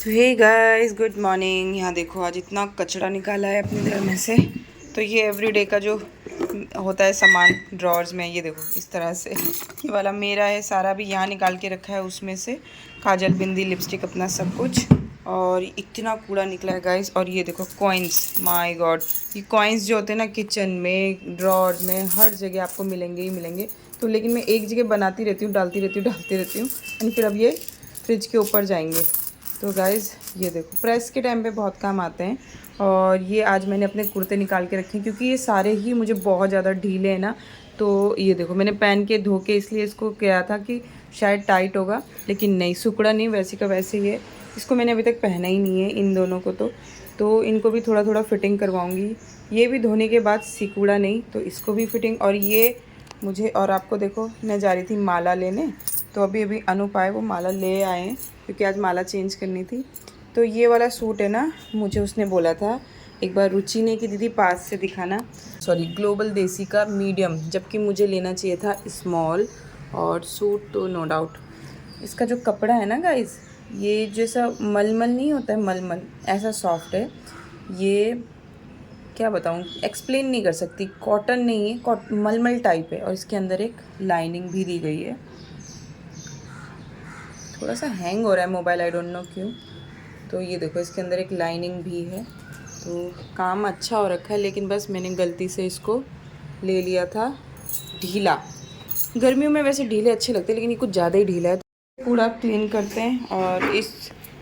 सो hey guys, good morning. यहाँ देखो आज इतना कचरा निकाला है अपने घर में से। तो ये एवरीडे का जो होता है सामान ड्रॉर्स में, ये देखो इस तरह से ये वाला मेरा है सारा, भी यहाँ निकाल के रखा है उसमें से, काजल बिंदी लिपस्टिक अपना सब कुछ। और इतना कूड़ा निकला है गाइस। और ये देखो कॉइन्स, माय गॉड, ये कॉइन्स जो होते हैं ना किचन में ड्रॉर्स में हर जगह आपको मिलेंगे ही मिलेंगे। तो लेकिन मैं एक जगह बनाती रहती हूँ, डालती रहती हूँ एंड फिर अब ये फ्रिज के ऊपर जाएंगे। तो गाइज़ ये देखो प्रेस के टाइम पे बहुत काम आते हैं। और ये आज मैंने अपने कुर्ते निकाल के रखे हैं क्योंकि ये सारे ही मुझे बहुत ज़्यादा ढीले हैं ना। तो ये देखो मैंने पहन के धो के इसलिए इसको किया था कि शायद टाइट होगा, लेकिन नहीं, सुकड़ा नहीं, वैसे का वैसे ही है। इसको मैंने अभी तक पहना ही नहीं है इन दोनों को। तो इनको भी थोड़ा थोड़ा फिटिंग करवाऊँगी। ये भी धोने के बाद सिकुड़ा नहीं, तो इसको भी फिटिंग। और ये मुझे, और आपको देखो मैं जा रही थी माला लेने, तो अभी अनूप आए, वो माला ले आए हैं क्योंकि आज माला चेंज करनी थी। तो ये वाला सूट है ना, मुझे उसने बोला था एक बार रुचि ने कि दीदी पास से दिखाना, सॉरी ग्लोबल देसी का मीडियम, जबकि मुझे लेना चाहिए था स्मॉल। और सूट तो नो डाउट, इसका जो कपड़ा है ना गाइस, ये जैसा मलमल नहीं होता है, मलमल ऐसा सॉफ्ट है ये। क्या बताऊँ, एक्सप्लेन नहीं कर सकती। कॉटन नहीं है, मलमल टाइप है। और इसके अंदर एक लाइनिंग भी दी गई है। थोड़ा सा हैंग हो रहा है मोबाइल, आई डोंट नो क्यों। तो ये देखो इसके अंदर एक लाइनिंग भी है। तो काम अच्छा हो रखा है, लेकिन बस मैंने गलती से इसको ले लिया था ढीला। गर्मियों में वैसे ढीले अच्छे लगते हैं, लेकिन ये कुछ ज़्यादा ही ढीला है। तो पूरा क्लीन करते हैं और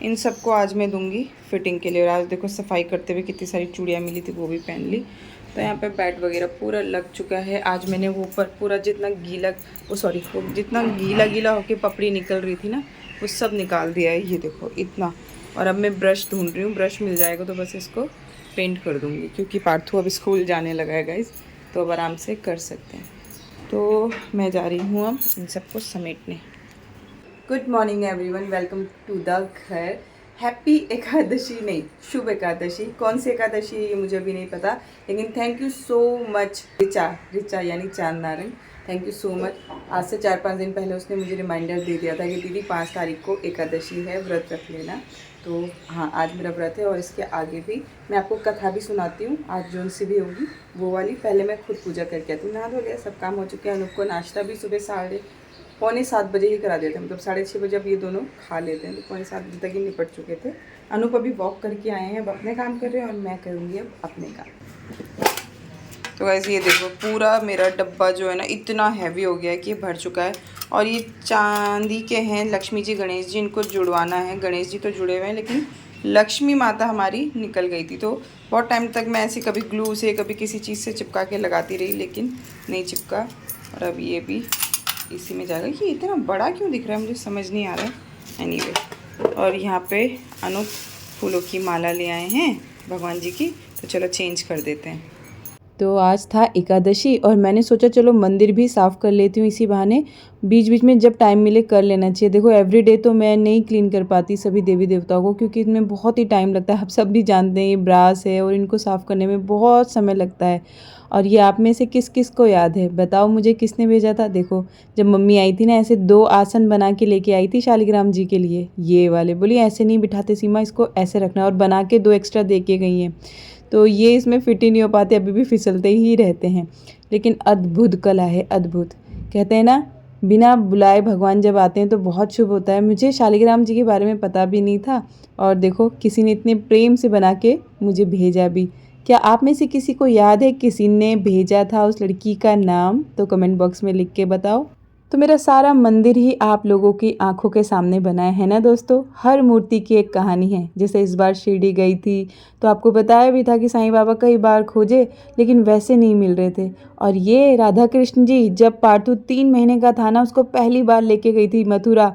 इन सबको आज मैं दूंगी फिटिंग के लिए। और आज देखो सफाई करते हुए कितनी सारी चूड़ियाँ मिली थी, वो भी पहन ली। तो यहाँ पे बेड वगैरह पूरा लग चुका है। आज मैंने वो ऊपर पूरा जितना गीला, वो जितना गीला गीला होके पपड़ी निकल रही थी ना, वो सब निकाल दिया है। ये देखो इतना। और अब मैं ब्रश ढूंढ रही हूँ, ब्रश मिल जाएगा तो बस इसको पेंट कर दूँगी, क्योंकि पार्थू अब स्कूल जाने लगा है गाइस, तो अब आराम से कर सकते हैं। तो मैं जा रही हूँ अब इन सबको समेटने। Good morning everyone, welcome to the घर। हैप्पी एकादशी, नहीं शुभ एकादशी। कौन सी एकादशी है ये मुझे भी नहीं पता, लेकिन thank you so much Richa यानी चांद Narang, thank you so much. आज से 4-5 दिन पहले उसने मुझे रिमाइंडर दे दिया था कि दीदी 5 तारीख को एकादशी है, व्रत रख लेना। तो हाँ, आज मेरा व्रत है। और इसके आगे भी मैं आपको कथा भी सुनाती हूँ, आज जो सी भी होगी वो वाली। पहले मैं खुद पूजा करके आती हूँ। नहा धो लिया, सब काम हो चुके हैं। अनूप को नाश्ता भी सुबह 6:45 बजे ही करा देते हैं, मतलब 6:30 बजे अब ये दोनों खा लेते हैं, तो 6:45 बजे तक ही निपट चुके थे। अनूप अभी वॉक करके आए हैं, अब अपने काम कर रहे हैं और मैं करूँगी अब अपने काम। तो वैसे ये देखो पूरा मेरा डब्बा जो है ना इतना हैवी हो गया है कि ये भर चुका है। और ये चांदी के हैं, लक्ष्मी जी गणेश जी, इनको जुड़वाना है। गणेश जी तो जुड़े हुए हैं, लेकिन लक्ष्मी माता हमारी निकल गई थी। तो बहुत टाइम तक मैं ऐसे कभी ग्लू से कभी किसी चीज़ से चिपका के लगाती रही, लेकिन नहीं चिपका। और अब ये भी इसी में जाएगा। ये इतना बड़ा क्यों दिख रहा है, मुझे समझ नहीं आ रहा है। एनीवे, और यहाँ पे अनूप फूलों की माला ले आए हैं भगवान जी की, तो चलो चेंज कर देते हैं। तो आज था एकादशी और मैंने सोचा चलो मंदिर भी साफ़ कर लेती हूँ इसी बहाने। बीच बीच में जब टाइम मिले कर लेना चाहिए। देखो एवरीडे तो मैं नहीं क्लीन कर पाती सभी देवी देवताओं को, क्योंकि इसमें बहुत ही टाइम लगता है। आप सब भी जानते हैं ये ब्रास है और इनको साफ़ करने में बहुत समय लगता है। और ये आप में से किस किस को याद है, बताओ मुझे, किसने भेजा था। देखो जब मम्मी आई थी ना, ऐसे 2 आसन बना के लेके आई थी शालिग्राम जी के लिए, ये वाले। बोली ऐसे नहीं बिठाते सीमा, इसको ऐसे रखना, और बना के 2 एक्स्ट्रा दे के गई हैं। तो ये इसमें फिट ही नहीं हो पाते, अभी भी फिसलते ही रहते हैं। लेकिन अद्भुत कला है, अद्भुत। कहते हैं ना, बिना बुलाए भगवान जब आते हैं तो बहुत शुभ होता है। मुझे शालिग्राम जी के बारे में पता भी नहीं था, और देखो किसी ने इतने प्रेम से बना के मुझे भेजा भी। क्या आप में से किसी को याद है किसी ने भेजा था उस लड़की का नाम? तो कमेंट बॉक्स में लिख के बताओ। तो मेरा सारा मंदिर ही आप लोगों की आंखों के सामने बना है ना दोस्तों। हर मूर्ति की एक कहानी है। जैसे इस बार शिरडी गई थी तो आपको बताया भी था कि साईं बाबा कई बार खोजे, लेकिन वैसे नहीं मिल रहे थे। और ये राधा कृष्ण जी, जब पार्थू 3 महीने का था ना, उसको पहली बार लेके गई थी मथुरा,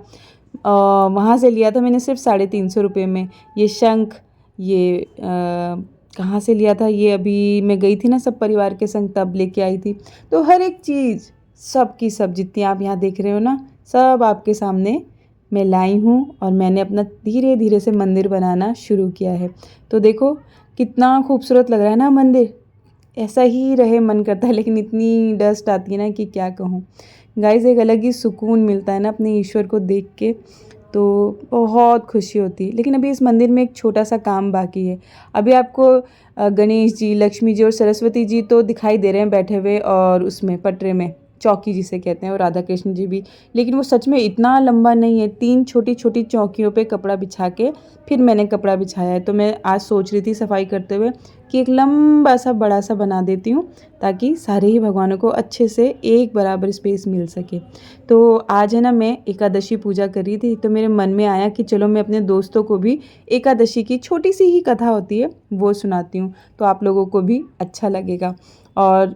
वहाँ से लिया था मैंने सिर्फ 350 रुपये में। ये शंख, ये कहाँ से लिया था, ये अभी मैं गई थी ना सब परिवार के संग, तब लेके आई थी। तो हर एक चीज़, सब की सब, जितनी आप यहाँ देख रहे हो ना, सब आपके सामने मैं लाई हूँ। और मैंने अपना धीरे धीरे से मंदिर बनाना शुरू किया है। तो देखो कितना खूबसूरत लग रहा है ना मंदिर। ऐसा ही रहे मन करता है, लेकिन इतनी डस्ट आती है ना कि क्या कहूँ। गाइस एक अलग ही सुकून मिलता है ना अपने ईश्वर को देख के। तो बहुत खुशी होती है। लेकिन अभी इस मंदिर में एक छोटा सा काम बाकी है। अभी आपको गणेश जी, लक्ष्मी जी और सरस्वती जी तो दिखाई दे रहे हैं बैठे हुए, और उसमें पटरे में चौकी जिसे कहते हैं, और राधा कृष्ण जी भी। लेकिन वो सच में इतना लंबा नहीं है। 3 छोटी-छोटी चौकियों पे कपड़ा बिछा के फिर मैंने कपड़ा बिछाया है। तो मैं आज सोच रही थी सफाई करते हुए कि एक लंबा सा बड़ा सा बना देती हूँ, ताकि सारे ही भगवानों को अच्छे से एक बराबर स्पेस मिल सके। तो आज है ना, मैं एकादशी पूजा कर रही थी, तो मेरे मन में आया कि चलो मैं अपने दोस्तों को भी एकादशी की छोटी सी ही कथा होती है वो सुनाती हूँ, तो आप लोगों को भी अच्छा लगेगा। और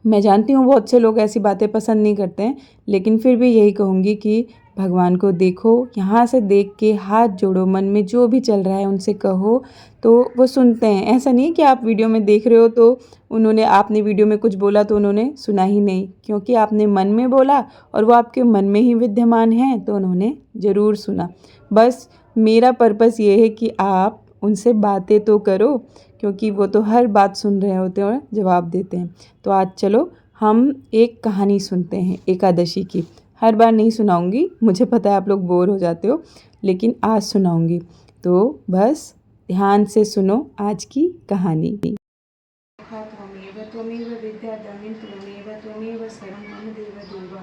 मैं जानती हूँ बहुत से लोग ऐसी बातें पसंद नहीं करते हैं, लेकिन फिर भी यही कहूँगी कि भगवान को देखो, यहाँ से देख के हाथ जोड़ो, मन में जो भी चल रहा है उनसे कहो, तो वो सुनते हैं। ऐसा नहीं है कि आप वीडियो में देख रहे हो तो आपने वीडियो में कुछ बोला तो उन्होंने सुना ही नहीं, क्योंकि आपने मन में बोला और वो आपके मन में ही विद्यमान हैं, तो उन्होंने ज़रूर सुना। बस मेरा पर्पस ये है कि आप उनसे बातें तो करो, क्योंकि वो तो हर बात सुन रहे होते हैं और जवाब देते हैं। तो आज चलो हम एक कहानी सुनते हैं एकादशी की। हर बार नहीं सुनाऊंगी, मुझे पता है आप लोग बोर हो जाते हो, लेकिन आज सुनाऊंगी। तो बस ध्यान से सुनो आज की कहानी। त्वमेव त्वमेव विद्यादानं त्वमेव त्वमेव सर्वं मम देवदेव।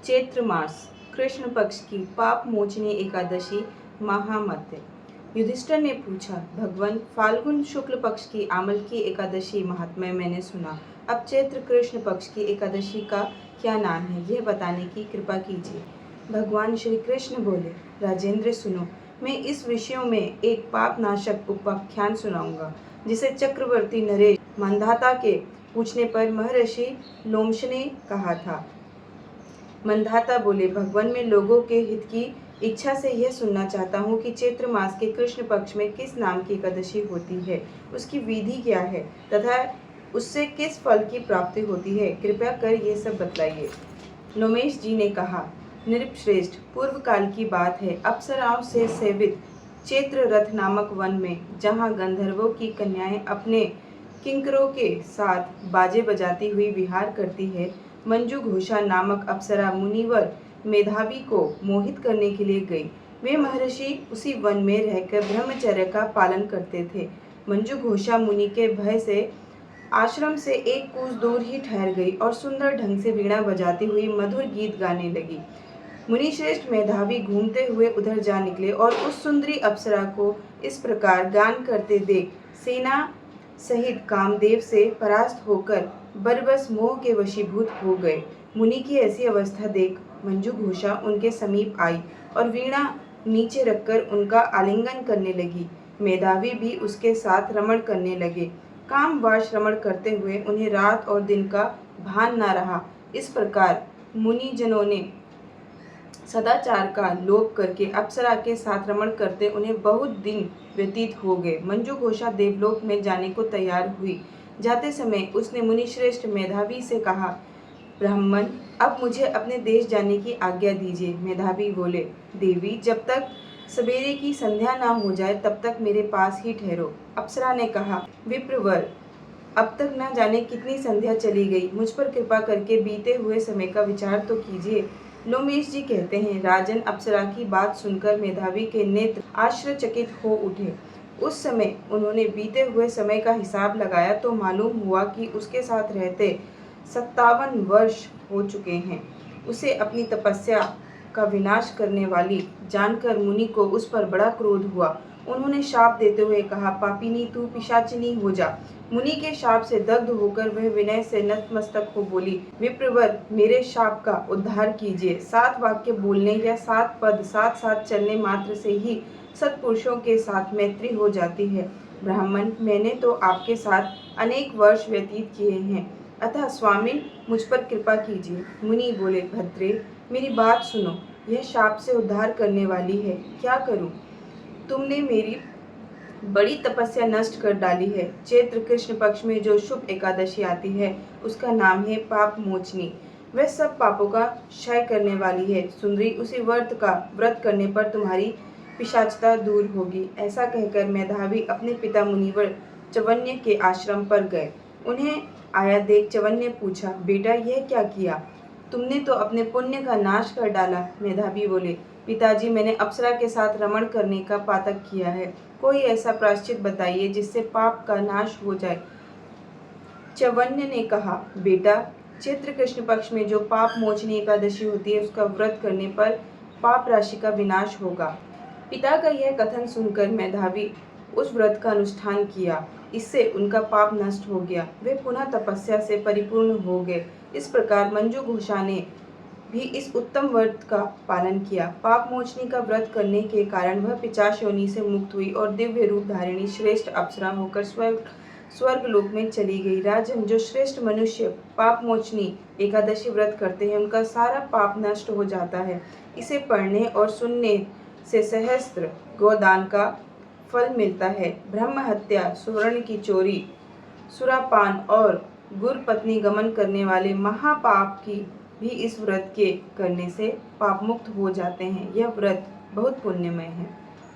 चैत्र मास कृष्ण पक्ष की पाप मोचनी एकादशी महामध्य। युधिष्ठिर ने पूछा, भगवान, फाल्गुन शुक्ल पक्ष की आमल की एकादशी महात्म्य मैंने सुना। अब चैत्र कृष्ण पक्ष की एकादशी का क्या नाम है, यह बताने की कृपा कीजिए। भगवान श्री कृष्ण बोले, राजेंद्र सुनो, मैं इस विषयों में एक पाप नाशक उपाख्यान सुनाऊंगा, जिसे चक्रवर्ती नरेश मंधाता के पूछने पर महर्षि लोमश ने कहा था। मंधाता बोले, भगवान, मैं लोगों के हित की इच्छा से यह सुनना चाहता हूँ कि चैत्र मास के कृष्ण पक्ष में किस नाम की एकादशी होती है, उसकी विधि क्या है तथा उससे किस फल की प्राप्ति होती है, कृपया कर ये सब बतलाइए। लोमेश जी ने कहा, नृपश्रेष्ठ, पूर्व काल की बात है। अप्सराओं से सेवित चैत्र रथ नामक वन में, जहाँ गंधर्वों की कन्याएं अपने किंकरों के साथ बाजे बजाती हुई विहार करती है, मंजू घोषा नामक अप्सरा मुनिवर मेधावी को मोहित करने के लिए गई। वे महर्षि उसी वन में रहकर ब्रह्मचर्य का पालन करते थे। मंजू घोषा मुनि के भय से आश्रम से एक कोस दूर ही ठहर गई और सुंदर ढंग से वीणा बजाती हुई मधुर गीत गाने लगी। मुनिश्रेष्ठ मेधावी घूमते हुए उधर जा निकले और उस सुंदरी अप्सरा को इस प्रकार गान करते देख सेना सहित कामदेव से परास्त होकर बरबस मोह के वशीभूत हो गए। मुनि की ऐसी अवस्था देख मंजू घोषा उनके समीप आई और वीणा नीचे रखकर उनका आलिंगन करने लगी। मेधावी भी उसके साथ रमण करने लगे। काम वाश रमण करते हुए उन्हें रात और दिन का भान न रहा। इस प्रकार मुनिजनों ने सदाचार का लोप करके अप्सरा के साथ रमण करते उन्हें बहुत दिन व्यतीत हो गए। मंजू घोषा देवलोक में जाने को तैयार हुई। जाते समय उसने मुनिश्रेष्ठ मेधावी से कहा, ब्राह्मण, अब मुझे अपने देश जाने की आज्ञा दीजिए। मेधावी बोले, देवी, जब तक सवेरे की संध्या ना हो जाए तब तक मेरे पास ही ठहरो। अप्सरा ने कहा, विप्रवर, अब तक न जाने कितनी संध्या चली गई, मुझ पर कृपा करके बीते हुए समय का विचार तो कीजिए। लोमेश जी कहते हैं, राजन, अप्सरा की बात सुनकर मेधावी के नेत्र आश्चर्यचकित हो उठे। उस समय उन्होंने बीते हुए समय का हिसाब लगाया तो मालूम हुआ कि उसके साथ रहते 57 वर्ष हो चुके हैं। उसे अपनी तपस्या का विनाश करने वाली जानकर मुनि को उस पर बड़ा क्रोध हुआ। उन्होंने शाप देते हुए कहा, पापिनी, तू पिशाचिनी हो जा। मुनि के शाप से दग्ध होकर वह विनय से नतमस्तक हो बोली, विप्रवर, मेरे शाप का उद्धार कीजिए। 7 वाक्य बोलने या 7 पद साथ साथ चलने मात्र से ही सत्पुरुषों के साथ मैत्री हो जाती है। ब्राह्मण, मैंने तो आपके साथ अनेक वर्ष व्यतीत किए हैं, अतः स्वामी मुझ पर कृपा कीजिए। मुनि बोले, भद्रे, मेरी बात सुनो, यह शाप से उद्धार करने वाली है, क्या करूं? तुमने मेरी बड़ी तपस्या नष्ट कर डाली है। चैत्र कृष्ण पक्ष में जो शुभ एकादशी आती है उसका नाम है पाप मोचनी। वह सब पापों का क्षय करने वाली है। सुंदरी, उसी व्रत का व्रत करने पर तुम्हारी पिशाचता दूर होगी। ऐसा कहकर मेधावी अपने पिता मुनिवर चवन्य के आश्रम पर गए। उन्हें आया देख चवन्य पूछा, बेटा, यह क्या किया? तुमने तो अपने पुण्य का नाश कर डाला। मेधावी बोले, पिताजी मैंने अप्सरा के साथ रमण करने का पातक किया है। कोई ऐसा प्रायश्चित बताइए जिससे पाप का नाश हो जाए। च्यवन्य ने कहा, बेटा, चैत्र कृष्ण पक्ष में जो पाप मोचनी एकादशी होती है उसका व्रत करने पर पाप राशि का विनाश होगा। पिता का यह कथन सुनकर मेधावी उस व्रत का अनुष्ठान किया। इससे उनका पाप नष्ट हो गया। वे पुनः तपस्या से परिपूर्ण हो गए। इस प्रकार मंजू घोषा ने भी इस उत्तम व्रत का पालन किया। पाप मोचनी का व्रत करने के कारण वह पिशाच योनि से मुक्त हुई और दिव्य रूप धारिणी श्रेष्ठ अप्सरा होकर स्वर्ग लोक में चली गई। राजन, जो श्रेष्ठ मनुष्य पाप मोचनी एकादशी व्रत करते हैं उनका सारा पाप नष्ट हो जाता है। इसे पढ़ने और सुनने से सहस्त्र गोदान का फल मिलता है। ब्रह्म हत्या, सुवर्ण की चोरी, सुरापान और गुरु पत्नी गमन करने वाले महापाप की भी इस व्रत के करने से पाप मुक्त हो जाते हैं। यह व्रत बहुत पुण्यमय है।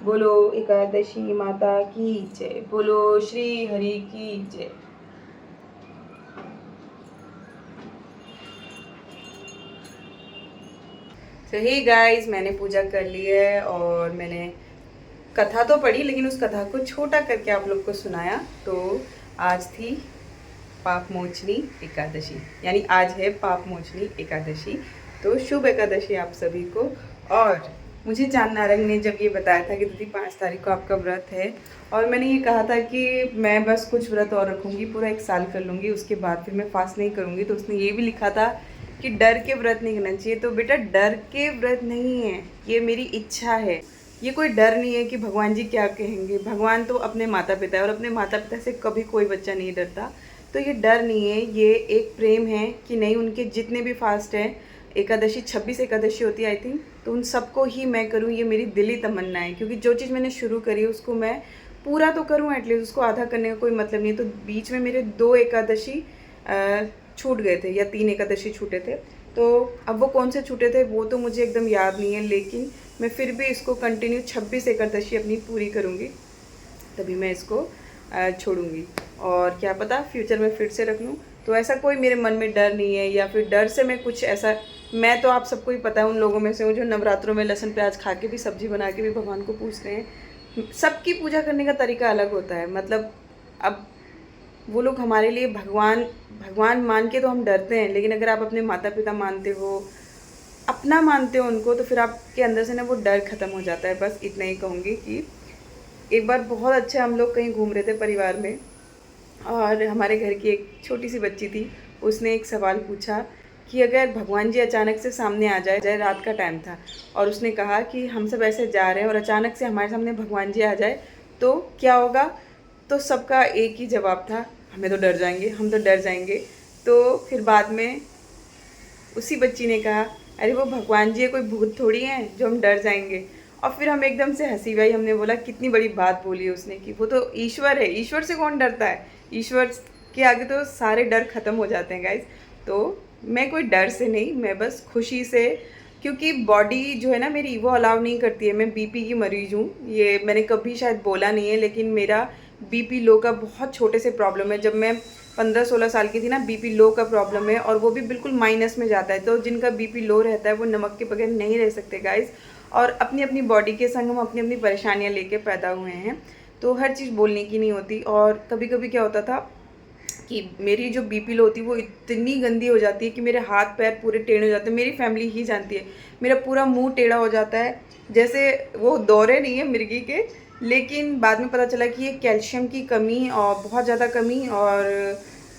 बोलो एकादशी माता की जय। बोलो श्री हरि की जय। सही गाइस, मैंने पूजा कर ली है और मैंने कथा तो पढ़ी लेकिन उस कथा को छोटा करके आप लोग को सुनाया। तो आज थी पाप मोचनी एकादशी, यानी आज है पाप मोचनी एकादशी। तो शुभ एकादशी आप सभी को। और मुझे चांद नारंग ने जब ये बताया था कि दीदी 5 तारीख को आपका व्रत है और मैंने ये कहा था कि मैं बस कुछ व्रत और रखूँगी, पूरा 1 साल कर लूँगी, उसके बाद फिर मैं फास्ट नहीं करूँगी, तो उसने ये भी लिखा था कि डर के व्रत नहीं करना चाहिए। तो बेटा, डर के व्रत नहीं है, ये मेरी इच्छा है। ये कोई डर नहीं है कि भगवान जी क्या कहेंगे। भगवान तो अपने माता पिता है और अपने माता पिता से कभी कोई बच्चा नहीं डरता। तो ये डर नहीं है, ये एक प्रेम है कि नहीं, उनके जितने भी फास्ट हैं, एकादशी 26 एकादशी होती है आई थिंक, तो उन सबको ही मैं करूँ, ये मेरी दिली तमन्ना है। क्योंकि जो चीज़ मैंने शुरू करी है उसको मैं पूरा तो करूँ एटलीस्ट, उसको आधा करने का कोई मतलब नहीं है। तो बीच में मेरे 2 एकादशी छूट गए थे या 3 एकादशी छूटे थे। तो अब वो कौन से छूटे थे वो तो मुझे एकदम याद नहीं है, लेकिन मैं फिर भी इसको कंटिन्यू 26 एकादशी अपनी पूरी करूँगी, तभी मैं इसको छोड़ूंगी। और क्या पता फ्यूचर में फिर से रख लूँ। तो ऐसा कोई मेरे मन में डर नहीं है या फिर डर से मैं कुछ ऐसा, मैं तो आप सबको ही पता है उन लोगों में से हूँ जो नवरात्रों में लहसुन प्याज खा के भी, सब्जी बना के भी भगवान को पूजते हैं। सबकी पूजा करने का तरीका अलग होता है। मतलब अब वो लोग हमारे लिए भगवान मान के तो हम डरते हैं, लेकिन अगर आप अपने माता पिता मानते हो, अपना मानते हो उनको, तो फिर आपके अंदर से ना वो डर ख़त्म हो जाता है। बस इतना ही कहूँगी कि एक बार बहुत अच्छा हम लोग कहीं घूम रहे थे परिवार में और हमारे घर की एक छोटी सी बच्ची थी, उसने एक सवाल पूछा कि अगर भगवान जी अचानक से सामने आ जाए, रात का टाइम था और उसने कहा कि हम सब ऐसे जा रहे हैं और अचानक से हमारे सामने भगवान जी आ जाए तो क्या होगा। तो सबका एक ही जवाब था, हमें तो डर जाएंगे, हम तो डर जाएंगे। तो फिर बाद में उसी बच्ची ने कहा, अरे वो भगवान जी है, कोई भूत थोड़ी हैं जो हम डर जाएंगे। और फिर हम एकदम से हंसी भाई, हमने बोला कितनी बड़ी बात बोली उसने कि वो तो ईश्वर है, ईश्वर से कौन डरता है, ईश्वर के आगे तो सारे डर ख़त्म हो जाते हैं गाइस। तो मैं कोई डर से नहीं, मैं बस खुशी से, क्योंकि बॉडी जो है ना मेरी वो अलाउ नहीं करती है। मैं बीपी की मरीज हूँ, ये मैंने कभी शायद बोला नहीं है, लेकिन मेरा बीपी लो का बहुत छोटे से प्रॉब्लम है। जब मैं 15-16 साल की थी ना, बीपी लो का प्रॉब्लम है और वो भी बिल्कुल माइनस में जाता है। तो जिनका बीपी लो रहता है वो नमक के बगैर नहीं रह सकते गाइस। और अपनी अपनी बॉडी के संग हम अपनी अपनी परेशानियाँ लेके पैदा हुए हैं, तो हर चीज़ बोलने की नहीं होती। और कभी कभी क्या होता था कि मेरी जो बीपी लो होती है वो इतनी गंदी हो जाती है कि मेरे हाथ पैर पूरे टेढ़े हो जाते हैं। मेरी फैमिली ही जानती है, मेरा पूरा मुंह टेढ़ा हो जाता है, जैसे वो दौरे नहीं है मिर्गी के। लेकिन बाद में पता चला कि ये कैल्शियम की कमी और बहुत ज़्यादा कमी और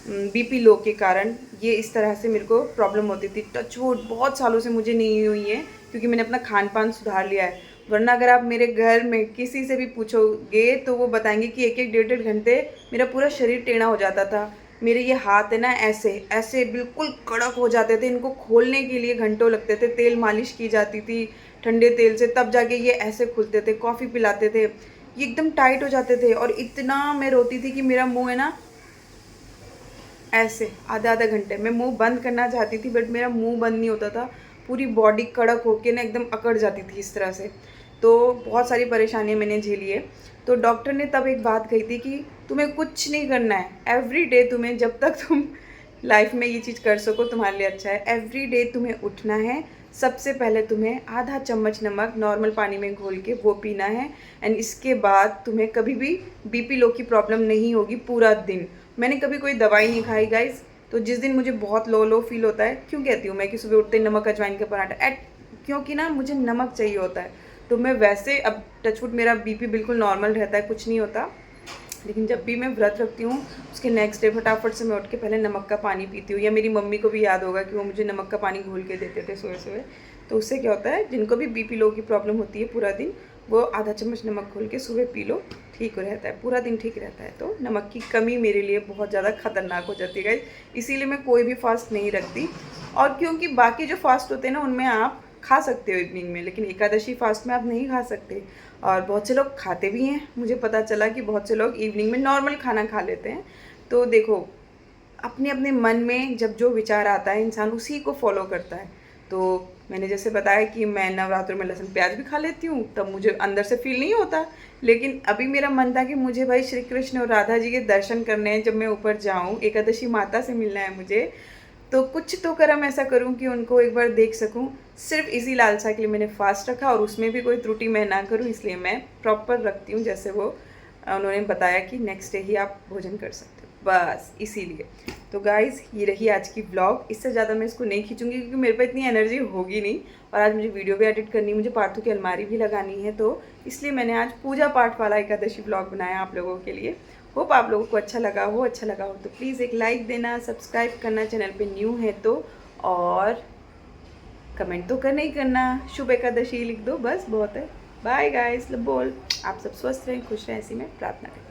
बीपी लो के कारण ये इस तरह से मेरे को प्रॉब्लम होती थी। टचवुड बहुत सालों से मुझे नहीं हुई है क्योंकि मैंने अपना खान पान सुधार लिया है। वरना अगर आप मेरे घर में किसी से भी पूछोगे तो वो बताएंगे कि 1-1 डेढ़ घंटे मेरा पूरा शरीर टेढ़ा हो जाता था। मेरे ये हाथ है ना ऐसे ऐसे बिल्कुल कड़क हो जाते थे, इनको खोलने के लिए घंटों लगते थे। तेल मालिश की जाती थी ठंडे तेल से, तब जाके ये ऐसे खुलते थे। कॉफ़ी पिलाते थे, ये एकदम टाइट हो जाते थे। और इतना मैं रोती थी कि मेरा मुँह है ना ऐसे आधा घंटे मैं मुंह बंद करना चाहती थी बट मेरा मुंह बंद नहीं होता था। पूरी बॉडी कड़क होके ना एकदम अकड़ जाती थी इस तरह से। तो बहुत सारी परेशानियां मैंने झेली है। तो डॉक्टर ने तब एक बात कही थी कि तुम्हें कुछ नहीं करना है, एवरी डे तुम्हें जब तक तुम लाइफ में ये चीज़ कर सको तुम्हारे लिए अच्छा है। एवरी डे तुम्हें उठना है, सबसे पहले तुम्हें आधा चम्मच नमक नॉर्मल पानी में घोल के वो पीना है। एंड इसके बाद तुम्हें कभी भी बीपी लो की प्रॉब्लम नहीं होगी पूरा दिन। मैंने कभी कोई दवाई नहीं खाई गाइज, तो जिस दिन मुझे बहुत लो लो फील होता है, क्यों कहती हूँ मैं कि सुबह उठते ही नमक अजवाइन का पराठा, क्योंकि ना मुझे नमक चाहिए होता है। तो मैं वैसे अब टचवुड मेरा बीपी बिल्कुल नॉर्मल रहता है, कुछ नहीं होता, लेकिन जब भी मैं व्रत रखती हूँ उसके नेक्स्ट डे फटाफट से मैं उठ के पहले नमक का पानी पीती हूँ। या मेरी मम्मी को भी याद होगा कि वो मुझे नमक का पानी घोल के देते थे सुबह सुबह। तो उससे क्या होता है, जिनको भी बीपी लो की प्रॉब्लम होती है पूरा दिन, वो आधा चम्मच नमक घोल के सुबह पी लो, ठीक रहता है, पूरा दिन ठीक रहता है। तो नमक की कमी मेरे लिए बहुत ज़्यादा खतरनाक हो जाती है गाइस, इसीलिए मैं कोई भी फास्ट नहीं रखती। और क्योंकि बाकी जो फास्ट होते हैं ना उनमें आप खा सकते हो इवनिंग में, लेकिन एकादशी फास्ट में आप नहीं खा सकते। और बहुत से लोग खाते भी हैं, मुझे पता चला कि बहुत से लोग इवनिंग में नॉर्मल खाना खा लेते हैं। तो देखो, अपने अपने मन में जब जो विचार आता है इंसान उसी को फॉलो करता है। तो मैंने जैसे बताया कि मैं नवरात्रों में लहसुन प्याज भी खा लेती हूँ, तब मुझे अंदर से फील नहीं होता। लेकिन अभी मेरा मन था कि मुझे भाई श्री कृष्ण और राधा जी के दर्शन करने हैं, जब मैं ऊपर जाऊँ, एकादशी माता से मिलना है मुझे, तो कुछ तो कर्म ऐसा करूं कि उनको एक बार देख सकूं। सिर्फ इसी लालसा के लिए मैंने फास्ट रखा, और उसमें भी कोई त्रुटि मैं ना करूं, इसलिए मैं प्रॉपर रखती हूँ जैसे वो उन्होंने बताया कि नेक्स्ट डे ही आप भोजन कर सकते हो, बस इसीलिए। तो गाइज़, ये रही आज की ब्लॉग। इससे ज़्यादा मैं इसको नहीं खींचूंगी क्योंकि मेरे पे इतनी एनर्जी होगी नहीं, और आज मुझे वीडियो भी एडिट करनी, मुझे पार्थू की अलमारी भी लगानी है, तो इसलिए मैंने आज पूजा पाठ वाला एकादशी ब्लॉग बनाया आप लोगों के लिए। होप आप लोगों को अच्छा लगा हो तो प्लीज़ एक लाइक देना, सब्सक्राइब करना चैनल पे न्यू है तो, और कमेंट तो करना ही करना, शुभ एकादशी लिख दो, बस बहुत है। बाय गाइस, लव बोल। आप सब स्वस्थ रहें, खुश रहें, ऐसी मैं प्रार्थना करती हूँ।